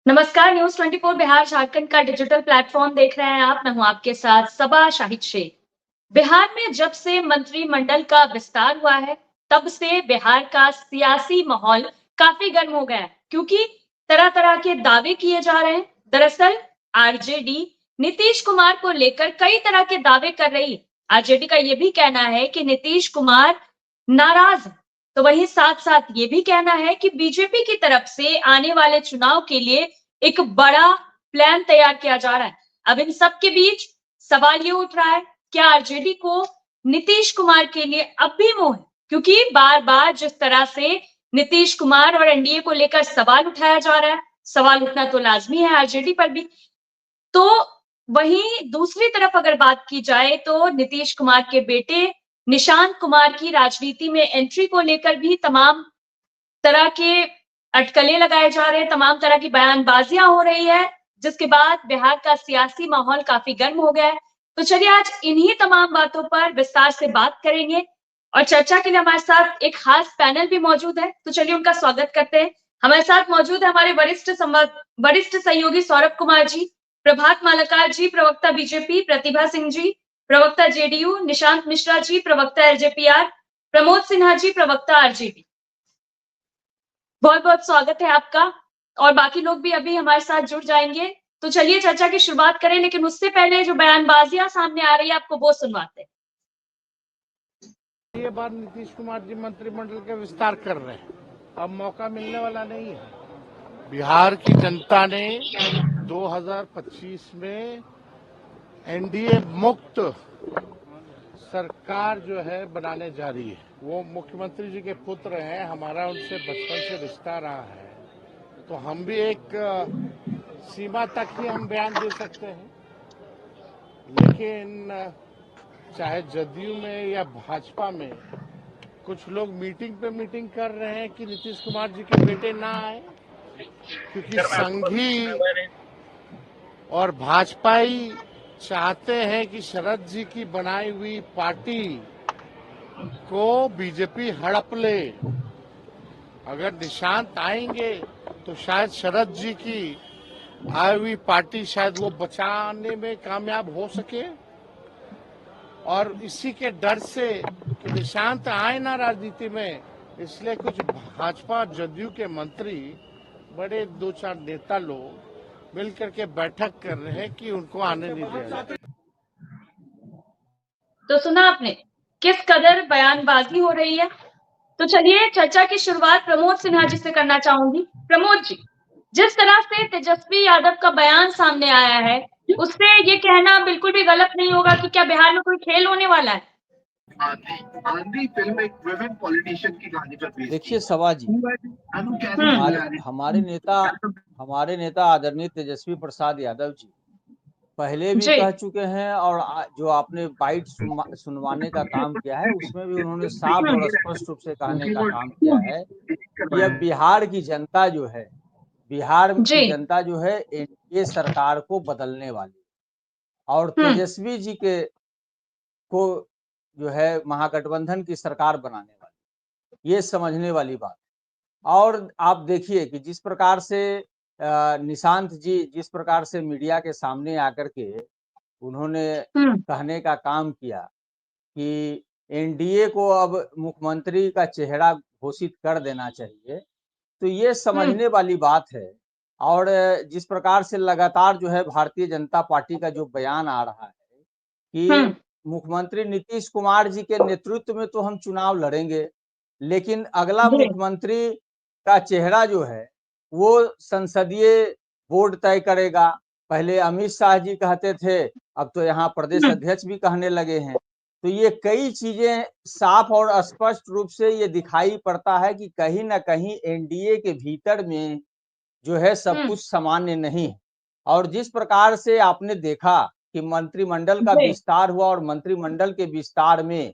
नमस्कार। न्यूज 24 बिहार झारखंड का digital platform देख रहे हैं आप। मैं हूं आपके साथ सबा शाहिद शेख। बिहार में जब से मंत्रिमंडल का विस्तार हुआ है, तब से बिहार का सियासी माहौल काफी गर्म हो गया है, क्योंकि तरह तरह के दावे किए जा रहे हैं। दरअसल आरजेडी नीतीश कुमार को लेकर कई तरह के दावे कर रही है। आरजेडी का यह भी कहना है कि नीतीश कुमार नाराज है, तो वहीं साथ साथ ये भी कहना है कि बीजेपी की तरफ से आने वाले चुनाव के लिए एक बड़ा प्लान तैयार किया जा रहा है। अब इन सब के बीच सवाल ये उठ रहा है, क्या आरजेडी को नीतीश कुमार के लिए अब भी मोह है? क्योंकि बार बार जिस तरह से नीतीश कुमार और एनडीए को लेकर सवाल उठाया जा रहा है, सवाल उठना तो लाजमी है आरजेडी पर भी। तो वहीं दूसरी तरफ अगर बात की जाए तो नीतीश कुमार के बेटे निशांत कुमार की राजनीति में एंट्री को लेकर भी तमाम तरह के अटकलें लगाए जा रहे हैं, तमाम तरह की बयानबाजियां हो रही है, जिसके बाद बिहार का सियासी माहौल काफी गर्म हो गया है। तो चलिए आज इन्हीं तमाम बातों पर विस्तार से बात करेंगे और चर्चा के लिए हमारे साथ एक खास पैनल भी मौजूद है। तो चलिए उनका स्वागत करते हैं। हमारे साथ मौजूद है हमारे वरिष्ठ सहयोगी सौरभ कुमार जी, प्रभात मालाकार जी प्रवक्ता बीजेपी, प्रतिभा सिंह जी प्रवक्ता जेडीयू, निशांत मिश्रा जी प्रवक्ता एलजेपीआर, प्रमोद सिन्हा जी प्रवक्ता आरजेडी। बहुत बहुत स्वागत है आपका और बाकी लोग भी अभी हमारे साथ जुड़ जाएंगे। तो चलिए चर्चा की शुरुआत करें, लेकिन उससे पहले जो बयानबाजियां सामने आ रही है आपको वो सुनवाते हैं। ये बार नीतीश कुमार जी मंत्रिमंडल का विस्तार कर रहे हैं, अब मौका मिलने वाला नहीं है। बिहार की जनता ने 2025 में एनडीए मुक्त सरकार जो है बनाने जा रही है। वो मुख्यमंत्री जी के पुत्र हैं, हमारा उनसे बचपन से रिश्ता रहा है, तो हम भी एक सीमा तक ही हम बयान दे सकते हैं। लेकिन चाहे जदयू में या भाजपा में कुछ लोग मीटिंग पे मीटिंग कर रहे हैं कि नीतीश कुमार जी के बेटे ना आए, क्योंकि संघी और भाजपाई चाहते हैं कि शरद जी की बनाई हुई पार्टी को बीजेपी हड़प ले। अगर निशांत आएंगे तो शायद शरद जी की आई हुई पार्टी शायद वो बचाने में कामयाब हो सके, और इसी के डर से कि निशांत आए ना राजनीति में, इसलिए कुछ भाजपा जदयू के मंत्री, बड़े 2-4 नेता लोग मिलकर के बैठक कर रहे हैं कि उनको आने नहीं दिया जाए। तो सुना आपने किस कदर बयानबाजी हो रही है। तो चलिए चर्चा की शुरुआत प्रमोद सिन्हा जी से करना चाहूंगी। प्रमोद जी, जिस तरह से तेजस्वी यादव का बयान सामने आया है, उससे ये कहना बिल्कुल भी गलत नहीं होगा कि क्या बिहार में कोई खेल होने वाला है। आंधी फिल्म एक विमेन पॉलिटिशियन की कहानी पर बेस्ड देखिए सवा जी, हमारे नेता आदरणीय तेजस्वी प्रसाद यादव जी पहले भी कह चुके हैं, और जो आपने बाइट सुनवाने का काम किया है उसमें भी उन्होंने साफ और स्पष्ट रूप से कहने का काम किया है कि अब बिहार की जनता जो है, एनडीए सरकार को बदलने वाली, और तेजस्वी जी को जो है महागठबंधन की सरकार बनाने वाली, ये समझने वाली बात। और आप देखिए कि जिस प्रकार से निशांत जी जिस प्रकार से मीडिया के सामने आकर के उन्होंने कहने का काम किया कि एनडीए को अब मुख्यमंत्री का चेहरा घोषित कर देना चाहिए, तो ये समझने वाली बात है। और जिस प्रकार से लगातार जो है भारतीय जनता पार्टी का जो बयान आ रहा है कि मुख्यमंत्री नीतीश कुमार जी के नेतृत्व में तो हम चुनाव लड़ेंगे, लेकिन अगला मुख्यमंत्री का चेहरा जो है वो संसदीय बोर्ड तय करेगा। पहले अमित शाह जी कहते थे, अब तो यहाँ प्रदेश अध्यक्ष भी कहने लगे हैं। तो ये कई चीजें साफ और स्पष्ट रूप से ये दिखाई पड़ता है कि कहीं ना कहीं एनडीए के भीतर में जो है सब कुछ सामान्य नहीं है। और जिस प्रकार से आपने देखा कि मंत्रिमंडल का विस्तार हुआ, और मंत्रिमंडल के विस्तार में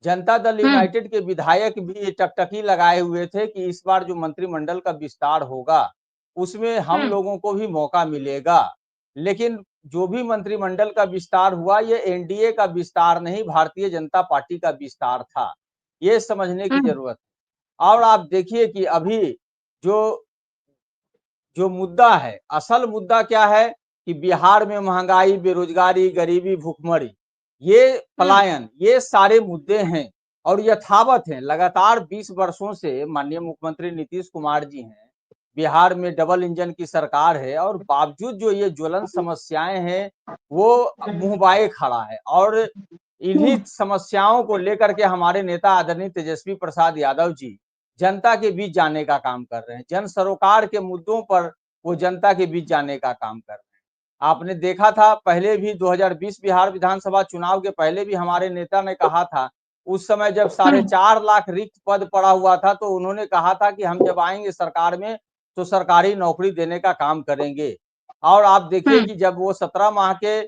जनता दल यूनाइटेड के विधायक भी टकटकी लगाए हुए थे कि इस बार जो मंत्रिमंडल का विस्तार होगा उसमें हम लोगों को भी मौका मिलेगा। लेकिन जो भी मंत्रिमंडल का विस्तार हुआ, ये एनडीए का विस्तार नहीं, भारतीय जनता पार्टी का विस्तार था, ये समझने की जरूरत है। और आप देखिए कि अभी जो जो मुद्दा है, असल मुद्दा क्या है कि बिहार में महंगाई, बेरोजगारी, गरीबी, भूखमरी, ये पलायन, ये सारे मुद्दे हैं और यथावत हैं। लगातार 20 वर्षों से माननीय मुख्यमंत्री नीतीश कुमार जी हैं, बिहार में डबल इंजन की सरकार है और बावजूद जो ये ज्वलन समस्याएं हैं वो मुंह बाए खड़ा है। और इन्हीं समस्याओं को लेकर के हमारे नेता आदरणीय तेजस्वी प्रसाद यादव जी जनता के बीच जाने का काम कर रहे हैं। जन सरोकार के मुद्दों पर वो जनता के बीच जाने का काम कर रहे हैं। आपने देखा था पहले भी 2020 बिहार विधानसभा चुनाव के पहले भी हमारे नेता ने कहा था, उस समय जब 4.5 लाख रिक्त पद पड़ा हुआ था तो उन्होंने कहा था कि हम जब आएंगे सरकार में तो सरकारी नौकरी देने का काम करेंगे। और आप देखिए कि जब वो 17 माह के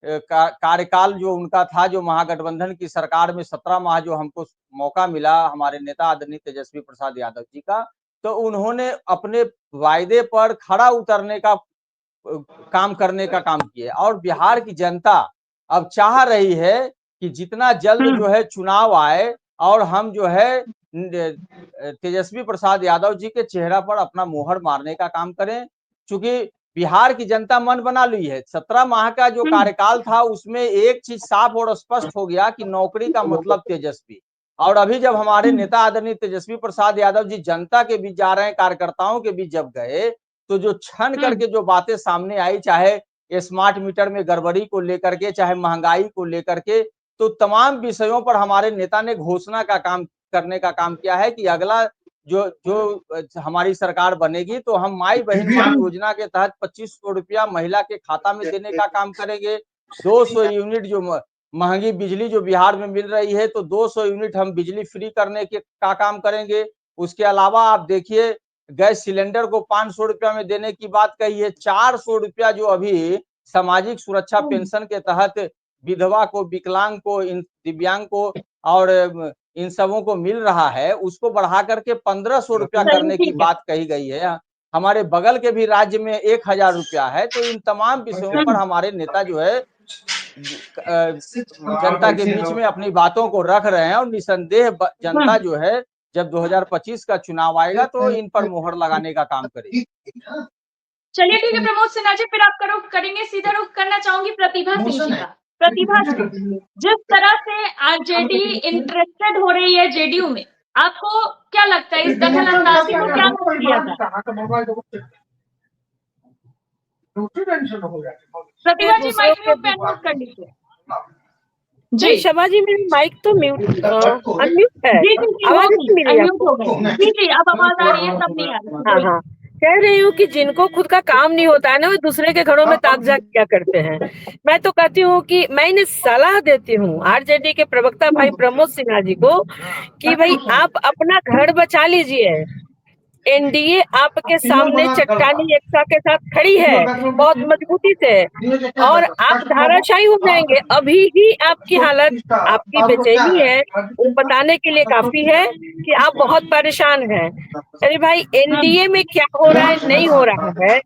कार्यकाल जो उनका था, जो महागठबंधन की सरकार में 17 माह जो हमको मौका मिला हमारे नेता आदरणीय तेजस्वी प्रसाद यादव जी का, तो उन्होंने अपने वायदे पर खरा उतरने का काम करने का काम किया। और बिहार की जनता अब चाह रही है कि जितना जल्द जो है चुनाव आए और हम जो है तेजस्वी प्रसाद यादव जी के चेहरा पर अपना मोहर मारने का काम करें। चूंकि बिहार की जनता मन बना ली है। 17 माह का जो कार्यकाल था उसमें एक चीज साफ और स्पष्ट हो गया कि नौकरी का मतलब तेजस्वी। और अभी जब हमारे नेता आदरणीय तेजस्वी प्रसाद यादव जी जनता के बीच जा रहे हैं, कार्यकर्ताओं के बीच जब गए, तो जो छन करके जो बातें सामने आई, चाहे स्मार्ट मीटर में गड़बड़ी को लेकर के, चाहे महंगाई को लेकर के, तो तमाम विषयों पर हमारे नेता ने घोषणा का काम करने का काम किया है कि अगला जो जो हमारी सरकार बनेगी तो हम माई बहन मान योजना के तहत 2500 रुपया महिला के खाता में देने का काम करेंगे। 200 यूनिट जो महंगी बिजली जो बिहार में मिल रही है तो 200 यूनिट हम बिजली फ्री करने के का काम करेंगे। उसके अलावा आप देखिए गैस सिलेंडर को 500 रुपया में देने की बात कही है। 400 रुपया जो अभी सामाजिक सुरक्षा पेंशन के तहत विधवा को, विकलांग को, दिव्यांग को और इन सबों को मिल रहा है, उसको बढ़ा करके 1500 रुपया करने की बात कही गई है। हमारे बगल के भी राज्य में 1000 रुपया है। तो इन तमाम विषयों पर हमारे नेता जो है जनता के बीच में अपनी बातों को रख रहे हैं और निसंदेह जनता जो है जब 2025 का चुनाव आएगा तो इन पर मोहर लगाने का काम करेगी। चलिए ठीक है प्रमोद सिन्हा जी, फिर आप करेंगे सीधा रुख करना चाहूंगी प्रतिभा सिंह जी का। प्रतिभा जी, जिस तरह से आरजेडी इंटरेस्टेड हो रही है जेडीयू में, आपको क्या लगता है इस दखल अंदाजी को क्या किया था? प्रतिभा जी माइक म्यूट पे अनम्यूट कर लीजिए। जी शबा जी, मेरी माइक तो म्यूट अनम्यूट है। आवाज नहीं मिल रही आपको? जी अब आवाज आ रही है, तब नहीं आ रही। हाँ, कह रही हूँ कि जिनको खुद का काम नहीं होता है ना, वो दूसरे के घरों में ताक झाक क्या करते हैं। मैं तो कहती हूँ कि मैं इन्हें सलाह देती हूँ आरजेडी के प्रवक्ता भाई प्रमोद सिन्हा जी को कि भाई आप अपना घर बचा लीजिए। एनडीए आपके सामने चट्टानी एकता के साथ खड़ी है बहुत मजबूती से, और आप धाराशायी हो जाएंगे। अभी ही आपकी हालत, आपकी बेचैनी है वो बताने के लिए काफी है कि आप बहुत परेशान हैं। अरे भाई, एनडीए में क्या हो रहा है नहीं हो रहा है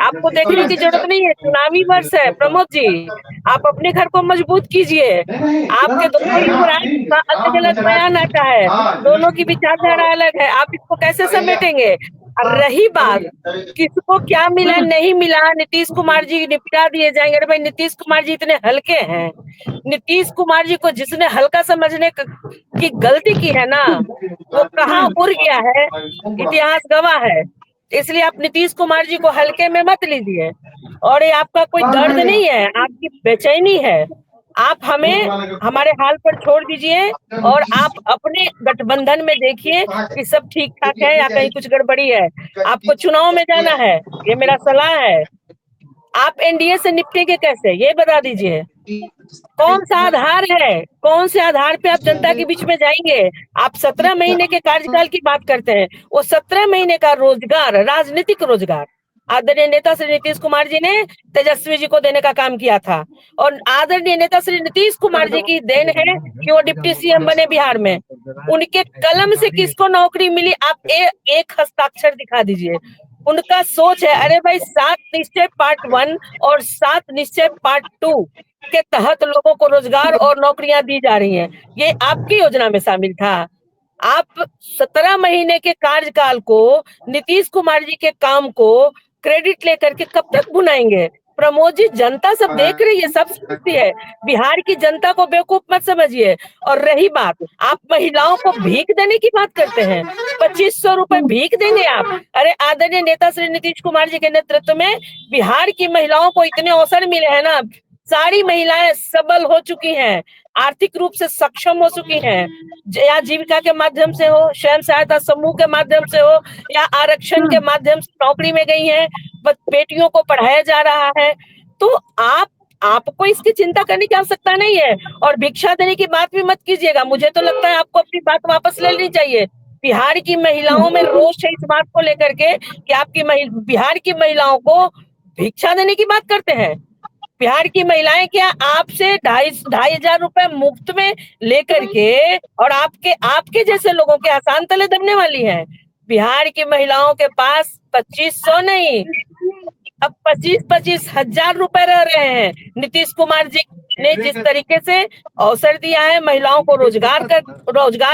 आपको देखने की जरूरत नहीं है। चुनावी वर्ष है प्रमोद जी, आप अपने घर को मजबूत कीजिए। आपके दोनों युवराज का अलग अलग बयान आता है, दोनों की विचारधारा अलग है, आप इसको कैसे समेटेंगे? और रही बात किसको क्या मिला नहीं मिला, नीतीश कुमार जी निपटा दिए जाएंगे। अरे भाई, नीतीश कुमार जी इतने हल्के हैं। नीतीश कुमार जी को जिसने हल्का समझने की गलती की है ना, वो कहाँ उड़ गया है, इतिहास गवाह है। इसलिए आप नीतीश कुमार जी को हल्के में मत लीजिए। और ये आपका कोई दर्द नहीं है, आपकी बेचैनी है। आप हमें हमारे हाल पर छोड़ दीजिए और आप अपने गठबंधन में देखिए कि सब ठीक ठाक है या कहीं कुछ गड़बड़ी है। आपको चुनाव में जाना है, ये मेरा सलाह है। आप एनडीए से निपटेंगे कैसे, ये बता दीजिए। कौन सा आधार है, कौन से आधार पे आप जनता के बीच में जाएंगे? आप 17 महीने के कार्यकाल की बात करते हैं। वो 17 महीने का रोजगार, राजनीतिक रोजगार आदरणीय नेता श्री नीतीश कुमार जी ने तेजस्वी जी को देने का काम किया था। और आदरणीय नेता श्री नीतीश कुमार जी की देन है कि वो डिप्टी सीएम बने बिहार में। उनके कलम से किसको नौकरी मिली, आप एक हस्ताक्षर दिखा दीजिए। उनका सोच है, अरे भाई 7 निश्चय पार्ट 1 और 7 निश्चय पार्ट 2 के तहत लोगों को रोजगार और नौकरियां दी जा रही हैं। ये आपकी योजना में शामिल था। आप 17 महीने के कार्यकाल को, नीतीश कुमार जी के काम को क्रेडिट लेकर के कब तक भुनाएंगे? प्रमोद जी, जनता सब देख रही है, सब समझती है। बिहार की जनता को बेवकूफ मत समझिए। और रही बात, आप महिलाओं को भीख देने की बात करते हैं, 2500 रुपए भीख देंगे आप? अरे आदरणीय नेता श्री नीतीश कुमार जी के नेतृत्व में बिहार की महिलाओं को इतने अवसर मिले हैं ना, सारी महिलाएं सबल हो चुकी हैं, आर्थिक रूप से सक्षम हो चुकी हैं, या जीविका के माध्यम से हो, स्वयं सहायता समूह के माध्यम से हो, या आरक्षण के माध्यम से नौकरी में गई हैं, बेटियों को पढ़ाया जा रहा है। तो आपको इसकी चिंता करने की आवश्यकता नहीं है। और भिक्षा देने की बात भी मत कीजिएगा, मुझे तो लगता है आपको अपनी बात वापस ले लेनी चाहिए। बिहार की महिलाओं में रोष है इस बात को लेकर के कि आपकी बिहार की महिलाओं को भिक्षा देने की बात करते हैं। बिहार की महिलाएं क्या आपसे 2,500 रुपए मुफ्त में लेकर के और आपके जैसे लोगों के आसान तले दबने वाली हैं? बिहार की महिलाओं के पास 2500 नहीं, अब 25-25 हजार रुपए रह रहे हैं। नीतीश कुमार जी ने जिस तरीके से अवसर दिया है, महिलाओं को रोजगार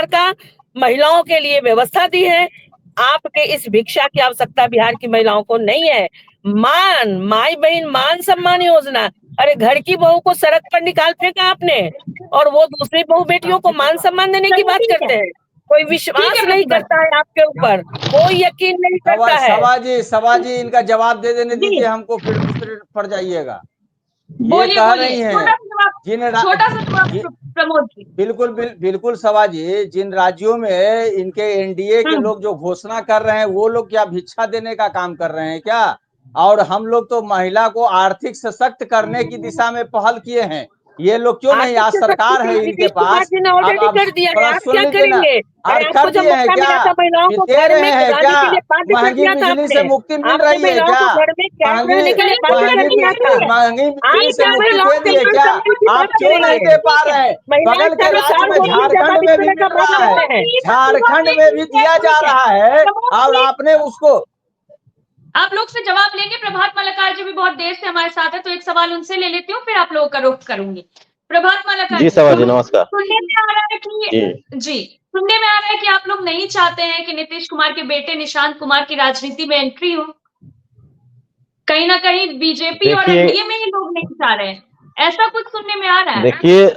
का महिलाओं के लिए व्यवस्था दी है, आपके इस भिक्षा की आवश्यकता बिहार की महिलाओं को नहीं है। माई बहन मान सम्मान योजना, अरे घर की बहू को सड़क पर निकाल फेंका आपने, और वो दूसरी बहू बेटियों को मान सम्मान देने की बात करते हैं। कोई विश्वास नहीं करता है आपके ऊपर, कोई यकीन नहीं करता है। सभा जी इनका जवाब दे देने दीजिए हमको, फिर दूसरे पर जाइएगा। ये कह रही है प्रमोद जी, बिल्कुल सभा जी, जिन राज्यों में इनके एनडीए के लोग जो घोषणा कर रहे हैं, वो लोग क्या भिक्षा देने का काम कर रहे हैं क्या? और हम लोग तो महिला को आर्थिक सशक्त करने की दिशा में पहल किए हैं। ये लोग क्यों नहीं? आज सरकार है इनके पास, कर दिया है, आप क्या करेंगे? कर दिए हैं क्या? दे रहे हैं क्या? महंगी बिजली से मुक्ति मिल रही है क्या? महंगी बिजली से मुक्ति दे दिए क्या? आप क्यों नहीं दे पा रहे हैं? बगल के राज्य में झारखंड में भी मिल रहा है, झारखंड में भी दिया जा रहा है, और आपने उसको आप लोग से जवाब लेंगे। प्रभात मल्लकार जी भी बहुत देर से हमारे साथ है, तो एक सवाल उनसे ले लेती हूँ, फिर आप लोगों का रुख करूंगी। प्रभात मल्लकार जी सभा जी, नमस्कार। सुनने में आ रहा है सुनने में आ रहा है कि आप लोग नहीं चाहते हैं कि नीतीश कुमार के बेटे निशांत कुमार की राजनीति में एंट्री हो। कहीं ना कहीं बीजेपी और एनडीए में ही लोग नहीं चाह रहे हैं, ऐसा कुछ सुनने में आ रहा है। देखिए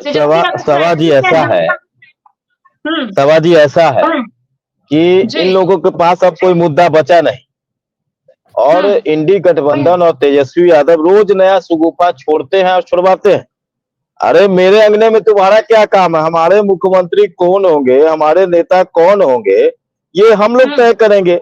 सभा जी, ऐसा है सभा जी, ऐसा है कि इन लोगों के पास अब कोई मुद्दा बचा नहीं, और इंडी गठबंधन और तेजस्वी यादव रोज नया सुगुफा छोड़ते हैं और छुड़वाते हैं। अरे मेरे अंगने में तुम्हारा क्या काम है? हमारे मुख्यमंत्री कौन होंगे, हमारे नेता कौन होंगे, ये हम लोग तय करेंगे।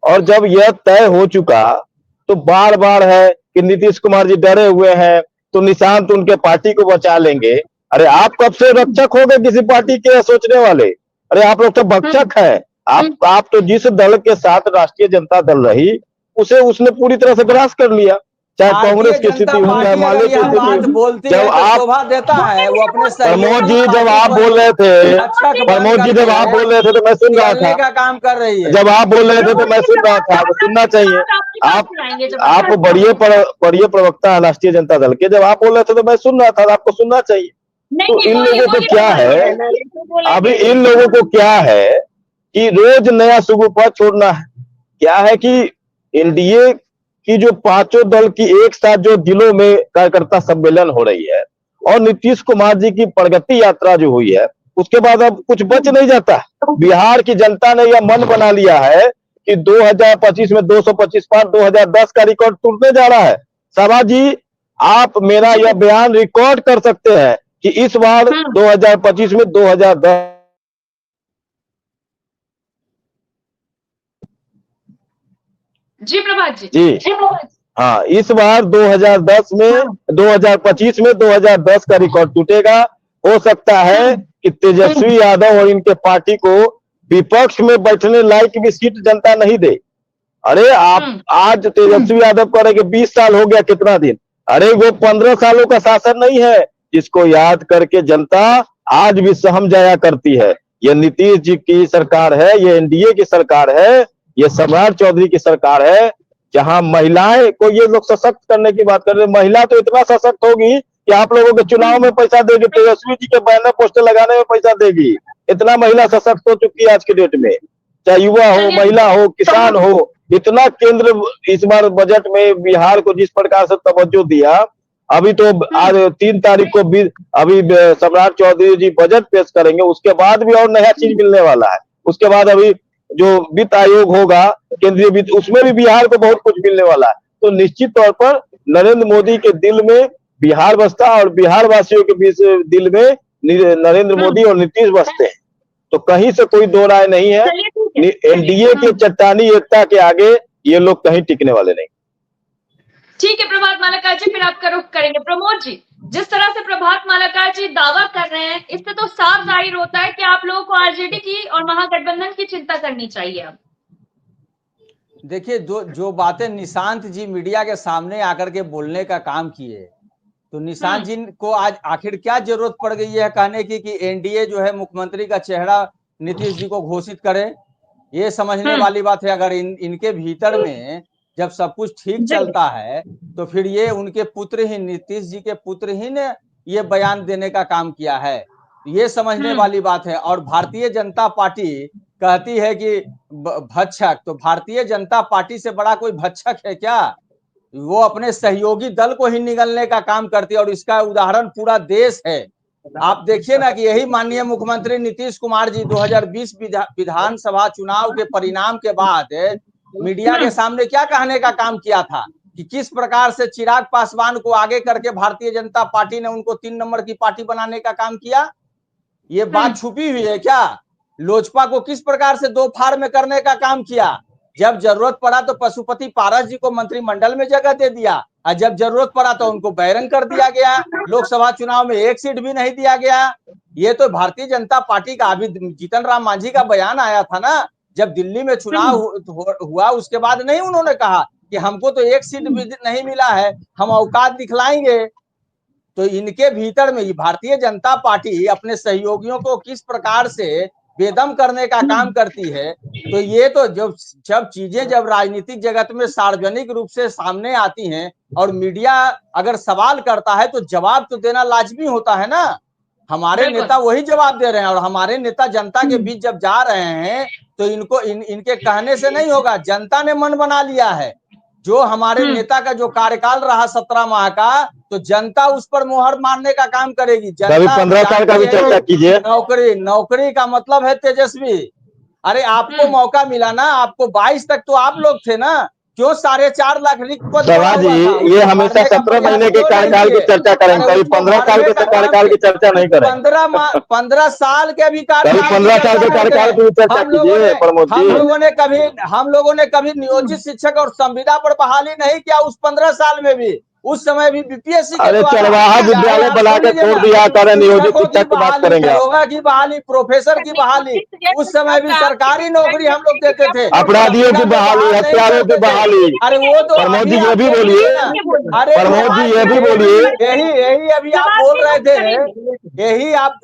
और जब यह तय हो चुका तो बार बार है कि नीतीश कुमार जी डरे हुए हैं तो निशांत उनके पार्टी को बचा लेंगे। अरे आप कब से रक्षक हो गए किसी पार्टी के सोचने वाले? अरे आप लोग तो भक्षक है। आप तो जिस दल के साथ राष्ट्रीय जनता दल रही उसे उसने पूरी तरह से ग्रास कर लिया, चाहे कांग्रेस की स्थिति हो, चाहे माले की स्थिति हो। जब आप देता है वो अपने प्रमोद जी जब आप बोल रहे थे, प्रमोद जी जब आप बोल रहे थे तो मैं सुन रहा था, काम कर रही है। जब आप बोल रहे थे तो मैं सुन रहा था, तो सुनना चाहिए। आप बड़े प्रवक्ता है राष्ट्रीय जनता दल के, जब आप बोल रहे थे तो मैं सुन रहा था, आपको सुनना चाहिए। तो इन लोगों को क्या है, अभी इन लोगों को क्या है कि रोज नया सुगुफा छोड़ना है। क्या है कि एनडीए की जो पांचों दल की एक साथ जो जिलों में कार्यकर्ता सम्मेलन हो रही है, और नीतीश कुमार जी की प्रगति यात्रा जो हुई है, उसके बाद अब कुछ बच नहीं जाता। बिहार की जनता ने यह मन बना लिया है कि 2025 में 225 पार 2010 का रिकॉर्ड टूटने जा रहा है। सभा जी, आप मेरा यह बयान रिकॉर्ड कर सकते हैं कि इस बार 2025 में 2010 जी प्रभात जी हाँ, इस बार 2025 में 2010 का रिकॉर्ड टूटेगा। हो सकता है कि तेजस्वी यादव और इनके पार्टी को विपक्ष में बैठने लायक भी सीट जनता नहीं दे। अरे आप आज तेजस्वी यादव करेंगे 20 साल हो गया, कितना दिन? अरे वो 15 सालों का शासन नहीं है जिसको याद करके जनता आज भी सहम जाया करती है। ये नीतीश जी की सरकार है, ये एनडीए की सरकार है, ये सम्राट चौधरी की सरकार है, जहां महिलाएं को ये लोग सशक्त करने की बात कर रहे हैं। महिला तो इतना सशक्त होगी कि आप लोगों के चुनाव में पैसा देगी, तेजस्वी जी के बैनर पोस्टर लगाने में पैसा देगी। इतना महिला सशक्त हो चुकी है आज के डेट में। चाहे युवा हो, महिला हो, किसान हो, इतना केंद्र इस बार बजट में बिहार को जिस प्रकार से तवज्जो दिया। अभी तो आज 3 तारीख को भी अभी सम्राट चौधरी जी बजट पेश करेंगे, उसके बाद भी और नया चीज मिलने वाला है। उसके बाद अभी जो वित्त आयोग होगा, केंद्रीय वित्त, उसमें भी बिहार को बहुत कुछ मिलने वाला है। तो निश्चित तौर पर नरेंद्र मोदी के दिल में बिहार बसता और बिहार वासियों के बीच दिल में नरेंद्र मोदी और नीतीश बसते हैं। तो कहीं से कोई दो राय नहीं है। एनडीए के चट्टानी एकता के आगे ये लोग कहीं टिकने वाले नहीं। ठीक है प्रभात मालाकार जी, फिर आपका रुख करेंगे। प्रमोद जी, जिस तरह से प्रभात मालाकार जी दावा कर रहे हैं, इससे तो साफ जाहिर होता है कि आप लोगों को आरजेडी की और महागठबंधन की चिंता करनी चाहिए। अब देखिए, जो बातें निशांत जी मीडिया के सामने आकर के बोलने का काम किए, तो निशांत जी को आज आखिर क्या जरूरत पड़ गई है कहने की कि एनडीए जो है मुख्यमंत्री का चेहरा नीतीश जी को घोषित करे? ये समझने वाली बात है। अगर इनके भीतर में जब सब कुछ ठीक चलता है तो फिर ये उनके पुत्र ही, नीतीश जी के पुत्र ही ने ये बयान देने का काम किया है, ये समझने वाली बात है। और भारतीय जनता पार्टी कहती है कि भक्षक, तो भारतीय जनता पार्टी से बड़ा कोई भक्षक है क्या? वो अपने सहयोगी दल को ही निगलने का काम करती है और इसका उदाहरण पूरा देश है। आप देखिए ना कि यही माननीय मुख्यमंत्री नीतीश कुमार जी 2020 विधानसभा चुनाव के परिणाम के बाद मीडिया के सामने क्या कहने का काम किया था कि किस प्रकार से चिराग पासवान को आगे करके भारतीय जनता पार्टी ने उनको 3 नंबर की पार्टी बनाने का काम किया। ये बात छुपी हुई है क्या? लोजपा को किस प्रकार से 2 फाड़ में करने का काम किया। जब जरूरत पड़ा तो पशुपति पारस जी को मंत्रिमंडल में जगह दे दिया और जब जरूरत पड़ा तो उनको बैरन कर दिया गया। लोकसभा चुनाव में 1 सीट भी नहीं दिया गया। ये तो भारतीय जनता पार्टी का, अभी जीतन राम मांझी का बयान आया था ना, जब दिल्ली में चुनाव हुआ उसके बाद नहीं उन्होंने कहा कि हमको तो 1 सीट भी नहीं मिला है, हम औकात दिखलाएंगे। तो इनके भीतर में भारतीय जनता पार्टी अपने सहयोगियों को किस प्रकार से बेदम करने का काम करती है। तो ये तो जब चीजें जब राजनीतिक जगत में सार्वजनिक रूप से सामने आती हैं और मीडिया अगर सवाल करता है तो जवाब तो देना लाजमी होता है ना। हमारे नेता वही जवाब दे रहे हैं और हमारे नेता जनता के बीच जब जा रहे हैं तो इनको इनके कहने से नहीं होगा। जनता ने मन बना लिया है। जो हमारे नेता का जो कार्यकाल रहा 17 माह का, तो जनता उस पर मोहर मारने का काम करेगी। जनता 15 साल का भी चर्चा कीजिए। नौकरी का मतलब है तेजस्वी। अरे आपको मौका मिला ना, आपको 22 तक तो आप लोग थे ना, क्यों 4.5 लाख रिक्त पद? सभा जी, ये हमेशा 17 महीने के कार्यकाल की चर्चा करेंगे, कभी 15 साल के कार्यकाल की चर्चा नहीं करें। 15 साल के भी कार्यकाल, 15 साल के कार्यकाल की चर्चा कीजिए प्रमोद जी। हम लोगों ने कभी नियोजित शिक्षक और संविदा पर बहाली नहीं किया उस 15 साल में भी। उस समय भी बीपीएससी के द्वारा चरवाहा विद्यालय बना के छोड़ दिया कर, नियोजित शिक्षक की बात करेंगे। दरोगा की बहाली, प्रोफेसर की बहाली, उस समय भी सरकारी नौकरी हम लोग देते थे। अपराधियों की बहाली, हत्यारों की बहाली। अरे वो तो प्रमोद जी ये भी बोलिए, प्रमोद जी ये भी बोलिए। यही अभी आप बोल रहे थे,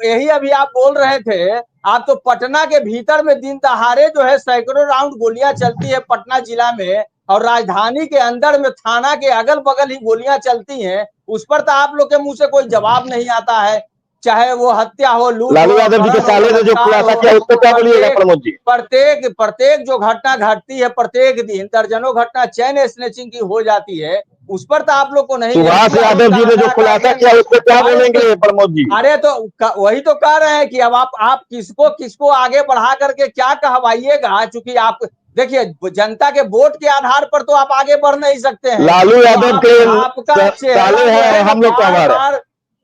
यही अभी आप बोल रहे थे। आप तो पटना के भीतर में दिन दहाड़े जो है सैकड़ों राउंड गोलियां चलती है पटना जिला में, और राजधानी के अंदर में थाना के अगल बगल ही गोलियां चलती हैं। उस पर तो आप लोग के मुंह से कोई जवाब नहीं आता है। चाहे वो हत्या हो, लूट, लालू यादव जी के साले ने जो खुलासा किया उस पर क्या बोलिएगा प्रमोद जी? प्रत्येक जो घटना घटती है, प्रत्येक दिन दर्जनों घटना चेन स्नेचिंग की हो जाती है, उस पर तो आप लोग को नहीं। सुभाष यादव जी ने जो खुलासा किया उस पर क्या बोलेंगे प्रमोद जी? अरे तो वही तो कह रहे हैं कि अब आप किसको आगे बढ़ा करके क्या कहवाइएगा। चूंकि आप देखिए, जनता के वोट के आधार पर तो आप आगे बढ़ नहीं सकते हैं। लालू यादव के आपका साले हैं हम लोग का,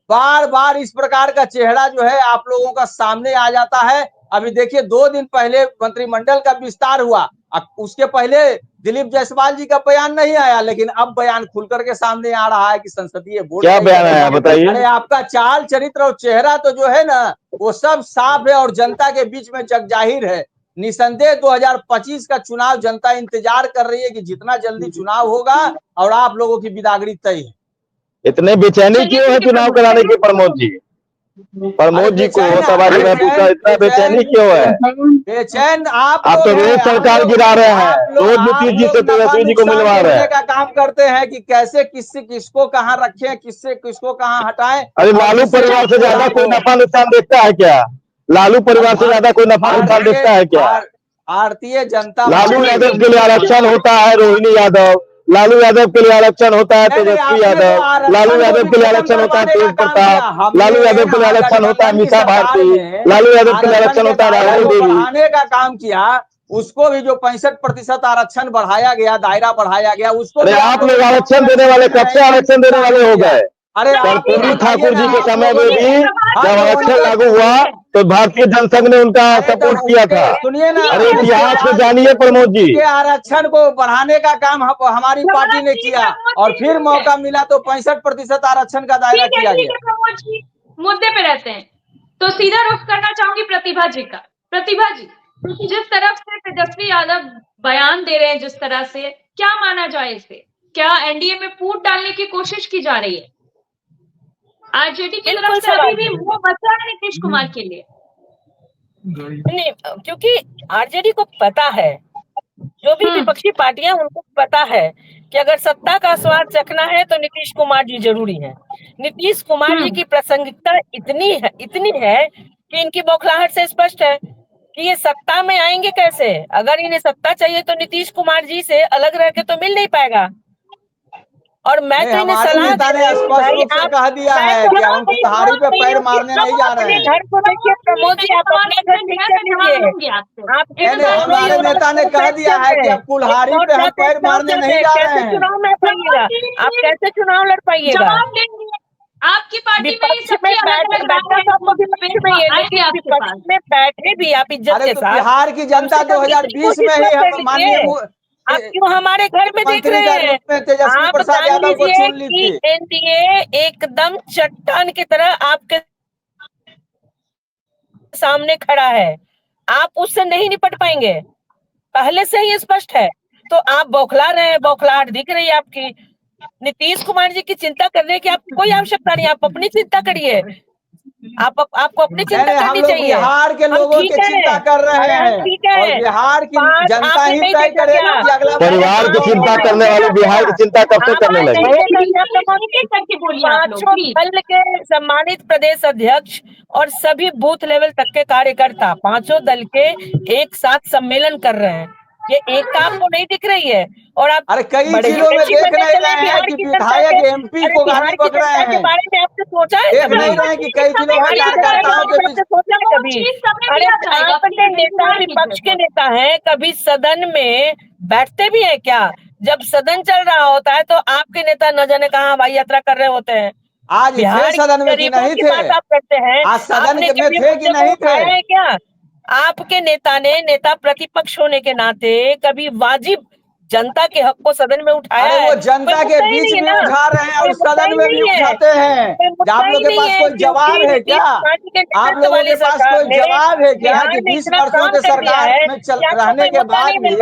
बार बार इस प्रकार का चेहरा जो है आप लोगों का सामने आ जाता है। अभी देखिए 2 दिन पहले मंत्रिमंडल का विस्तार हुआ, उसके पहले दिलीप जायसवाल जी का बयान नहीं आया, लेकिन अब बयान खुल करके सामने आ रहा है कि संसदीय बोर्ड क्या बयान आया बताइए। अरे आपका चाल चरित्र और चेहरा तो जो है ना वो सब साफ है और जनता के बीच में जगजाहिर है। निसंदेह 2025 का चुनाव जनता इंतजार कर रही है कि जितना जल्दी चुनाव होगा और आप लोगों की बिदागरी तय है। इतने बेचैनी क्यों है चुनाव कराने की प्रमोद जी? प्रमोद जी को सभा में पूछा, इतना बेचैनी क्यों है? बेचैन आप तो रोज सरकार गिरा रहे हैं, रोज नीतीश जी से तेजस्वी जी को मिलवा रहे हैं, का काम करते हैं कि कैसे किसको कहाँ रखें, किससे किसको कहाँ हटाएं। अरे लालू परिवार से ज्यादा कोई नफा नुकसान देखता है क्या? लालू परिवार से ज्यादा कोई नफा नुकसान देखता है क्या? भारतीय जनता लालू पार्टी यादव के लिए आरक्षण होता है, रोहिणी यादव, लालू यादव के लिए आरक्षण होता है, तेजस्वी यादव, लालू यादव के लिए आरक्षण होता है, तेज प्रताप, लालू यादव के लिए आरक्षण होता है, मीसा भारती, लालू यादव के लिए आरक्षण होता है, राबड़ी देवी। बढ़ाने का काम किया, उसको भी जो 65% आरक्षण बढ़ाया गया, दायरा बढ़ाया गया, उसको अरे आप लोग आरक्षण देने वाले कब से आरक्षण देने वाले हो गए? अरे कर्पूरी ठाकुर जी के समय में भी जब आरक्षण लागू हुआ तो भारतीय जनसंघ ने उनका सपोर्ट किया था। सुनिए ना, अरे इतिहास को जानिए प्रमोद जी। के आरक्षण को बढ़ाने का काम हमारी पार्टी ने किया और फिर मौका मिला तो 65% आरक्षण का दायरा किया गया। प्रमोद जी मुद्दे पे रहते हैं तो सीधा रुख करना चाहूंगी प्रतिभा जी का। प्रतिभा जी, जिस तरफ से तेजस्वी यादव बयान दे रहे हैं, जिस तरह से, क्या माना जाए इसे? क्या एनडीए में फूट डालने की कोशिश की जा रही है? आरजेडी की तरफ से अभी भी मुंह बचा है नीतीश कुमार के लिए? नहीं, क्योंकि आरजेडी को पता है, जो भी विपक्षी पार्टियां उनको पता है कि अगर सत्ता का स्वाद चखना है तो नीतीश कुमार जी जरूरी है। नीतीश कुमार जी की प्रासंगिकता इतनी है कि इनकी बौखलाहट से स्पष्ट है कि ये सत्ता में आएंगे कैसे। अगर इन्हें सत्ता चाहिए तो नीतीश कुमार जी से अलग रह के तो मिल नहीं पाएगा। और मैं तो इन्हें सलाह नेता ने स्पष्ट रूप से कह दिया है कि हम कुल्हाड़ी पे पैर मारने नहीं जा रहे हैं। घर को देखिए प्रमोद जी, आप अपने घर ठीक कर लीजिए। हमारे नेता ने कह दिया है कि अब कुल्हाड़ी पे हम पैर मारने नहीं जा रहे हैं। चुनाव में पाइएगा आप, कैसे चुनाव लड़ पाइएगा? आपकी पार्टी में विपक्ष में बैठे भी आप इज्जत के साथ। बिहार की जनता 2020 में ही माननीय आप क्यों हमारे घर में देख रहे हैं? तेजस्वी प्रसाद यादव को चुन ली थी। एनडीए एकदम चट्टान की तरह आपके सामने खड़ा है, आप उससे नहीं निपट पाएंगे, पहले से ही स्पष्ट है। तो आप बौखला रहे हैं, बौखलाहट दिख रही है आपकी। नीतीश कुमार जी की चिंता करने की आपको कोई आवश्यकता नहीं, आप अपनी चिंता करिए। आपको अपनी चिंता करनी चाहिए। बिहार के लोगों की चिंता कर रहे हैं और बिहार की जनता ही तय करेगी कि अगला परिवार की चिंता करने वाले बिहार की चिंता कब से करने लगे? पांचों दल के सम्मानित प्रदेश अध्यक्ष और सभी बूथ लेवल तक के कार्यकर्ता 5 दल के एक साथ सम्मेलन कर रहे हैं। ये एकता आपको नहीं दिख रही है? और आप अरे कई जिलों में देख रहे हैं कि विधायक एमपी को गाली बक रहे हैं। बारे में आपने सोचा है? देख नहीं रहे हैं कि कई जिलों में कार्यकर्ताओं के बीच सोचा है कभी? अरे आपके नेता विपक्ष के नेता हैं, कभी सदन में बैठते भी हैं क्या? जब सदन चल रहा होता है तो आपके नेता न जाने कहाँ हवाई यात्रा कर रहे होते हैं। आज बिहार सदन में कि नहीं थे? आप करते हैं, आज सदन में थे कि नहीं थे? क्या आपके नेता ने, नेता प्रतिपक्ष होने के नाते, कभी वाजिब जनता के हक को सदन में उठाया है? वो जनता के बीच में उठा रहे हैं और सदन में भी उठाते हैं। आप लोगों के पास कोई जवाब है क्या? आप लोगों के पास कोई जवाब है क्या कि 20 वर्षों के सरकार में रहने के बाद भी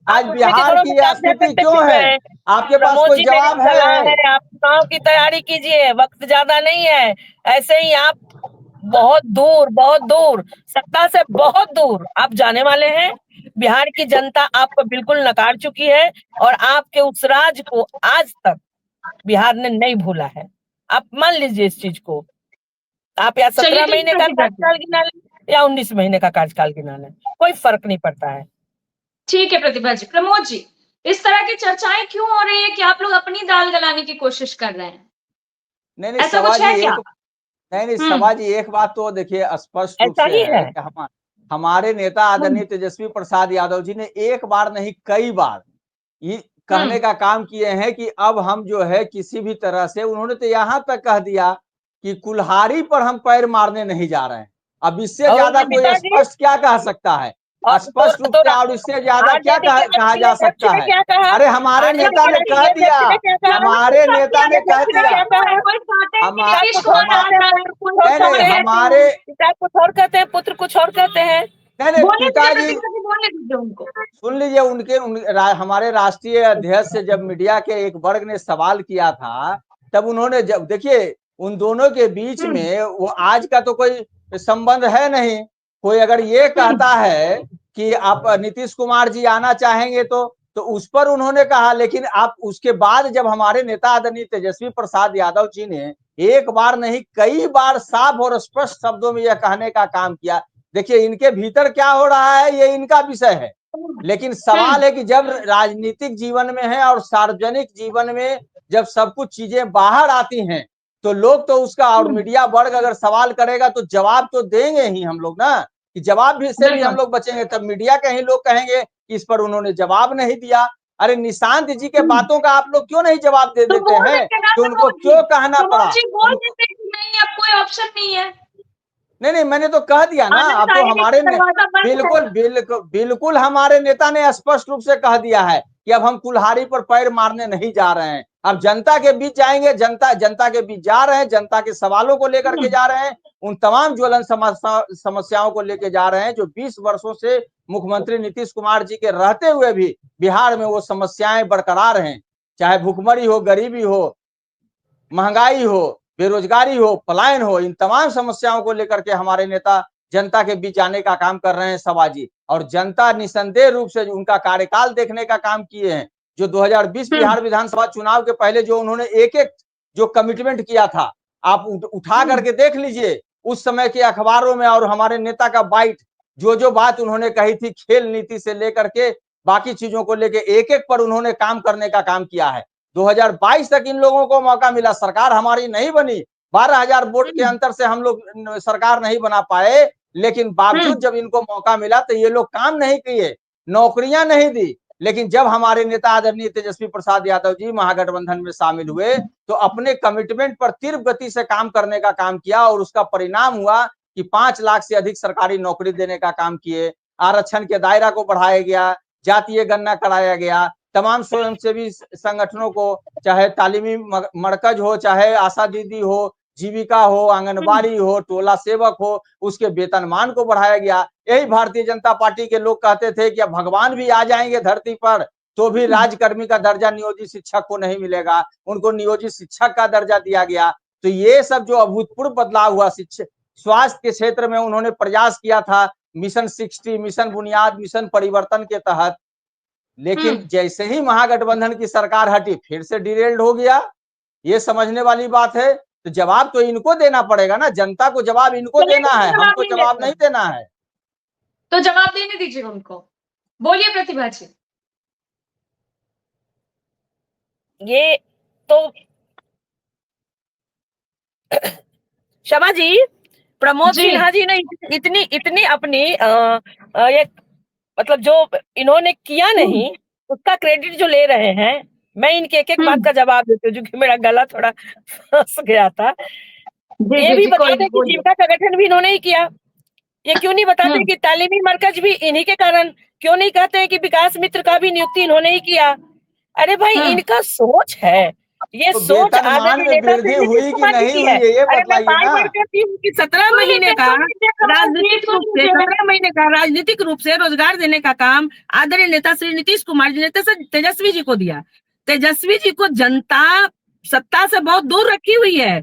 आज बिहार की स्थिति क्यों है? आपके पास कोई जवाब है? आप चुनाव की तैयारी कीजिए, वक्त ज्यादा नहीं है। ऐसे ही आप बहुत दूर सत्ता से बहुत दूर आप जाने वाले हैं। बिहार की जनता आपको बिल्कुल नकार चुकी है और आपके उस राज को आज तक बिहार ने नहीं भूला है। आप मान लीजिए इस चीज को। आप या 17 महीने का कार्यकाल गिना लें या 19 महीने का कार्यकाल गिना लें, कोई फर्क नहीं पड़ता है। ठीक है प्रतिभा जी। प्रमोद जी, इस तरह की चर्चाएं क्यों हो रही है कि आप लोग अपनी दाल गलाने की कोशिश कर रहे हैं? नहीं, ऐसा कुछ है क्या? नहीं सभा जी, एक बात तो देखिए स्पष्ट रूप से है कि हमारे नेता आदरणीय तेजस्वी प्रसाद यादव जी ने एक बार नहीं कई बार ये कहने का काम किए हैं कि अब हम जो है किसी भी तरह से, उन्होंने तो यहाँ तक कह दिया कि कुल्हाड़ी पर हम पैर मारने नहीं जा रहे हैं। अब इससे ज्यादा कोई स्पष्ट क्या कह सकता है? स्पष्ट रूप से और इससे ज्यादा क्या कहा जा सकता है? अरे हमारे नेता ने कह दिया, हमारे नेता ने कह दिया, हमारे कुछ और कहते हैं, पुत्र कुछ और कहते हैं। नहीं पिताजी सुन लीजिए, हमारे राष्ट्रीय अध्यक्ष से जब मीडिया के एक वर्ग ने सवाल किया था, तब उन्होंने, जब देखिए उन दोनों के बीच में वो आज का तो कोई संबंध है नहीं। कोई अगर ये कहता है कि आप नीतीश कुमार जी आना चाहेंगे तो उस पर उन्होंने कहा, लेकिन आप उसके बाद जब हमारे नेता आदरणीय तेजस्वी प्रसाद यादव जी ने एक बार नहीं कई बार साफ और स्पष्ट शब्दों में यह कहने का काम किया देखिए इनके भीतर क्या हो रहा है ये इनका विषय है, लेकिन सवाल है कि जब राजनीतिक जीवन में है और सार्वजनिक जीवन में जब सब कुछ चीजें बाहर आती हैं तो लोग तो उसका, और मीडिया वर्ग अगर सवाल करेगा तो जवाब तो देंगे ही हम लोग ना, कि जवाब भी से भी हम लोग बचेंगे। तब मीडिया के ही लोग कहेंगे कि इस पर उन्होंने जवाब नहीं दिया। अरे निशांत जी के बातों का आप लोग क्यों नहीं जवाब दे देते हैं कि उनको क्यों कहना पड़ा? बोल देते कि नहीं अब कोई ऑप्शन नहीं है। नहीं, मैंने तो कह दिया ना, अब तो हमारे बिल्कुल हमारे नेता ने स्पष्ट रूप से कह दिया है कि अब हम कुल्हाड़ी पर पैर मारने नहीं जा रहे हैं, अब जनता के बीच जाएंगे, जनता के बीच जा रहे हैं, जनता के सवालों को लेकर के जा रहे हैं, उन तमाम ज्वलन समस्याओं को लेकर जा रहे हैं जो 20 वर्षों से मुख्यमंत्री नीतीश कुमार जी के रहते हुए भी बिहार में वो समस्याएं बरकरार हैं, चाहे भुखमरी हो, गरीबी हो, महंगाई हो, बेरोजगारी हो, पलायन हो, इन तमाम समस्याओं को लेकर के हमारे नेता जनता के बीच आने का काम कर रहे हैं सबाजी, और जनता निसंदेह रूप से उनका कार्यकाल देखने का काम किए हैं। जो 2020 बिहार विधानसभा चुनाव के पहले जो उन्होंने एक एक जो कमिटमेंट किया था, आप उठा करके देख लीजिए उस समय के अखबारों में, और हमारे नेता का बाइट, जो बात उन्होंने कही थी खेल नीति से लेकर के बाकी चीजों को लेकर एक एक पर उन्होंने काम करने का काम किया है। 2022 तक इन लोगों को मौका मिला, सरकार हमारी नहीं बनी, 12,000 वोट के अंतर से हम लोग सरकार नहीं बना पाए, लेकिन बावजूद जब इनको मौका मिला तो ये लोग काम नहीं किए, नौकरियां नहीं दी। लेकिन जब हमारे नेता आदरणीय तेजस्वी प्रसाद यादव जी महागठबंधन में शामिल हुए तो अपने कमिटमेंट पर तीव्र गति से काम करने का काम किया, और उसका परिणाम हुआ कि 5 लाख से अधिक सरकारी नौकरी देने का काम किए, आरक्षण के दायरा को बढ़ाया गया, जातीय गणना कराया गया, तमाम स्वयंसेवी संगठनों को, चाहे तालीमी मरकज हो, चाहे आशा दीदी हो, जीविका हो, आंगनबाड़ी हो, टोला सेवक हो, उसके वेतनमान को बढ़ाया गया। यही भारतीय जनता पार्टी के लोग कहते थे कि अब भगवान भी आ जाएंगे धरती पर तो भी राजकर्मी का दर्जा नियोजित शिक्षक को नहीं मिलेगा, उनको नियोजित शिक्षक का दर्जा दिया गया। तो ये सब जो अभूतपूर्व बदलाव हुआ, शिक्षा स्वास्थ्य के क्षेत्र में उन्होंने प्रयास किया था, मिशन 60, मिशन बुनियाद, मिशन परिवर्तन के तहत, लेकिन जैसे ही महागठबंधन की सरकार हटी फिर से डिरेल्ड हो गया। ये समझने वाली बात है। तो जवाब तो इनको देना पड़ेगा ना, जनता को जवाब इनको देना है, हमको जवाब नहीं देना है। तो जवाब देने दीजिए उनको। बोलिए प्रतिभा जी। ये तो शबा जी, प्रमोद सिन्हा जी ने इतनी अपनी ये मतलब जो इन्होंने किया नहीं उसका क्रेडिट जो ले रहे हैं, मैं इनके एक एक बात का जवाब देती हूँ क्योंकि मेरा गला थोड़ा फंस गया था। ये भी बताते कि जीविका का गठन भी इन्होंने ही किया। ये क्यों नहीं बताते कि तालीमी मरकज भी इन्हीं के कारण, क्यों नहीं कहते हैं कि विकास मित्र का भी नियुक्ति इन्होंने ही किया। अरे भाई इनका सोच है, ये तो सोच वेतनमान में वृद्धि हुई कि नहीं हुई है ये बताइए ना। कि 17 महीने का राजनीतिक रूप से 17 महीने का राजनीतिक रूप से रोजगार देने का काम आदरणीय नेता श्री नीतीश कुमार जी ने तेजस्वी जी को दिया। तेजस्वी जी को जनता सत्ता से बहुत दूर रखी हुई है।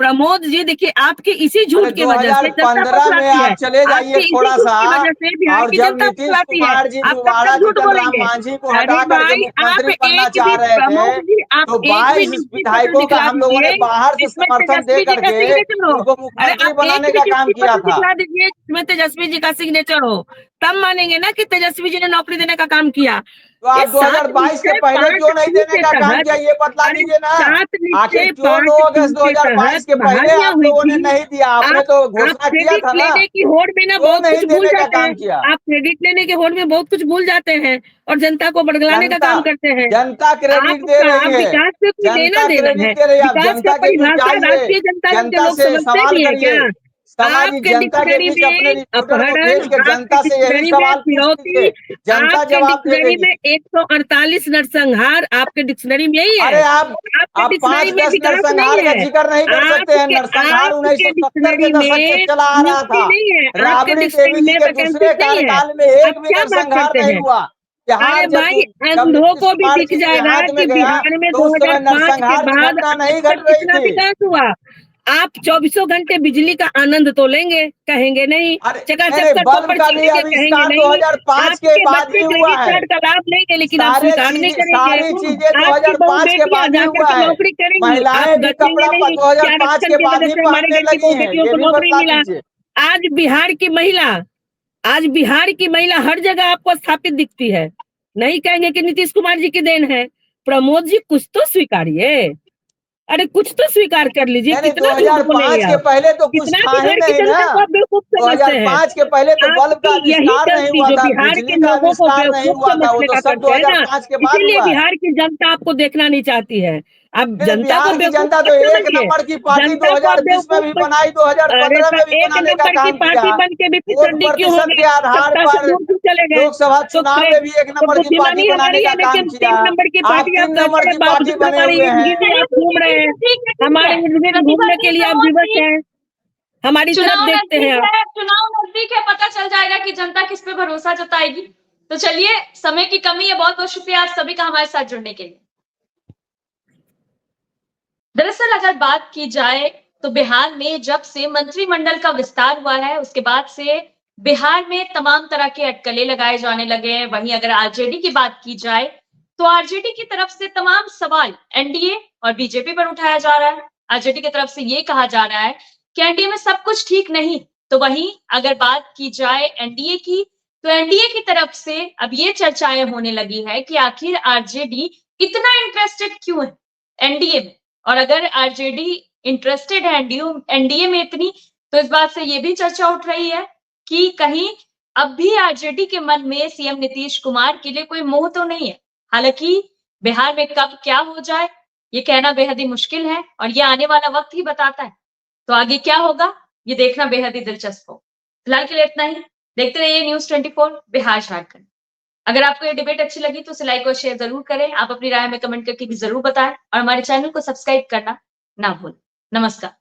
प्रमोद जी देखिए, आपके इसी झूठ की वजह से 2015 में आप चले जाइए थोड़ा सा, और जब नीतीश कुमार जी दोबारा जीतन राम मांझी को हटा करके मुख्यमंत्री बनना चाह रहे थे तो 22 विधायकों का हम लोगों ने बाहर से समर्थन दे करके उनको मुख्यमंत्री बनाने का काम किया था। इसमें तेजस्वी जी का सिग्नेचर हो तब मानेंगे ना कि तेजस्वी जी ने नौकरी देने का काम किया। तो आप 2022 के पहले क्यों नहीं देने का काम किया ये बतला दीजिए ना। आखिर क्यों 9 अगस्त 2022 के पहले आप लोगों ने नहीं दिया? आपने तो घोषणा किया था ना। लेने की होड़ में ना बहुत कुछ भूल जाते हैं। आप क्रेडिट लेने के होड़ में बहुत कुछ भूल जाते हैं और जनता को बड़गलाने का काम करते हैं। जनता क्रेडिट दे रही है, विकास से कोई लेना देना है। विकास का परिभाषा राष्ट्रीय जनता के लोग समझते भी है क्या? आपके डिक्शनरी में अपहरण, जनता से यही सवाल फिरौती, आपके डिक्शनरी में 148 नरसंहार आपके डिक्शनरी में यही है। अरे आप 5-10 नरसंहार का जिक्र नहीं कर सकते हैं। नरसंहार 1970 के दशक से चला आ रहा था। राबड़ी देवी जी के दूसरे कार्यकाल में एक भी नरसंहार नहीं हुआ। अरे भाई अंधों को भी दिख जाएगा कि बिहार में 2005 के बाद नहीं घट रही कितना विकास हुआ। आप 24 घंटे बिजली का आनंद तो लेंगे, कहेंगे नहीं। चकाचक का भी आविष्कार 2005 के बाद ही हुआ है। का लाभ लेंगे लेकिन आप स्वीकार नहीं करेंगे। सारी चीजें 2005 के बाद ही हुआ है। नौकरी करेंगी, महिलाएं भी कपड़ा 2005 के बाद ही पहनने लगी हैं। ये भी बता दीजिए। आज बिहार की महिला हर जगह आपको स्थापित दिखती है। नहीं कहेंगे कि नीतीश कुमार जी की देन है। प्रमोद जी कुछ तो स्वीकारिए, अरे कुछ तो स्वीकार कर लीजिए। कितना झूठ बोलेंगे 2005 के आप, पहले तो कुछ कितना था ही बिहार की नहीं ना। जनता को आप बेवकूफ समझते हैं। 2005 के पहले तो बल्ब का आपकी यही आविष्कार नहीं गलती हुआ जो था, बिहार के बिजली का लोगों को आविष्कार नहीं बेवकूफ हुआ था, वो समझने तो का सब करते हैं ना, 2005 के बाद इसीलिए हुआ है। बिहार की जनता आपको देखना नहीं चाहती है। आप फिर जनता को बिहार की बेवकूफ जनता मत तो एक समझिए, नंबर की पार्टी जनता को आप 2020 में बेवकूफ भी मत। बनाई, अरे 2015 में सर, भी एक बनाने का नंबर की काम किया। पार्टी बन के भी फिर वोट चंडी क्यों हो प्रतिशत गए? के आधार सत्ता से पर दूर क्यों चले गए? लोकसभा तो चुनाव में भी एक नंबर की पार्टी बुद्धिमानी बनाने हमारी का है, काम लेकिन किया। 3 नंबर की आप पार्टी 3 आप नंबर कहते हैं, की पार्टी बावजूद बने हमारे हुए इर्द हैं। गिर्द आप घूम रहे हैं, हमारे इर्द गिर्द घूमने के लिए आप विवश हैं, हमारी तरफ चुनाव देखते हैं नजदीक आप। है, चुनाव नजदीक है, पता चल जाएगा कि जनता किस पे भरोसा जताएगी। तो चलिए, समय की कमी है, बहुत बहुत शुक्रिया आप सभी का हमारे साथ जुड़ने के लिए। दरअसल अगर बात की जाए तो बिहार में जब से मंत्रिमंडल का विस्तार हुआ है, उसके बाद से बिहार में तमाम तरह के अटकलें लगाए जाने लगे हैं। वहीं अगर आरजेडी की बात की जाए तो आरजेडी की तरफ से तमाम सवाल एनडीए और बीजेपी पर उठाया जा रहा है। आरजेडी की तरफ से ये कहा जा रहा है कि एनडीए में सब कुछ ठीक नहीं। तो वहीं अगर बात की जाए एनडीए की, तो एनडीए की तरफ से अब ये चर्चाएं होने लगी है कि आखिर आरजेडी इतना इंटरेस्टेड क्यों है एनडीए में, और अगर आरजेडी इंटरेस्टेड है एनडीए में इतनी, तो इस बात से ये भी चर्चा उठ रही है कि कहीं अब भी आरजेडी के मन में सीएम नीतीश कुमार के लिए कोई मोह तो नहीं है। हालांकि बिहार में कब क्या हो जाए ये कहना बेहद ही मुश्किल है और ये आने वाला वक्त ही बताता है। तो आगे क्या होगा ये देखना बेहद ही दिलचस्प हो। फिलहाल के लिए इतना ही। देखते रहिए न्यूज़ 24 बिहार झारखंड। अगर आपको ये डिबेट अच्छी लगी तो इसे लाइक और शेयर जरूर करें। आप अपनी राय में कमेंट करके भी जरूर बताएं और हमारे चैनल को सब्सक्राइब करना ना भूलें। नमस्कार।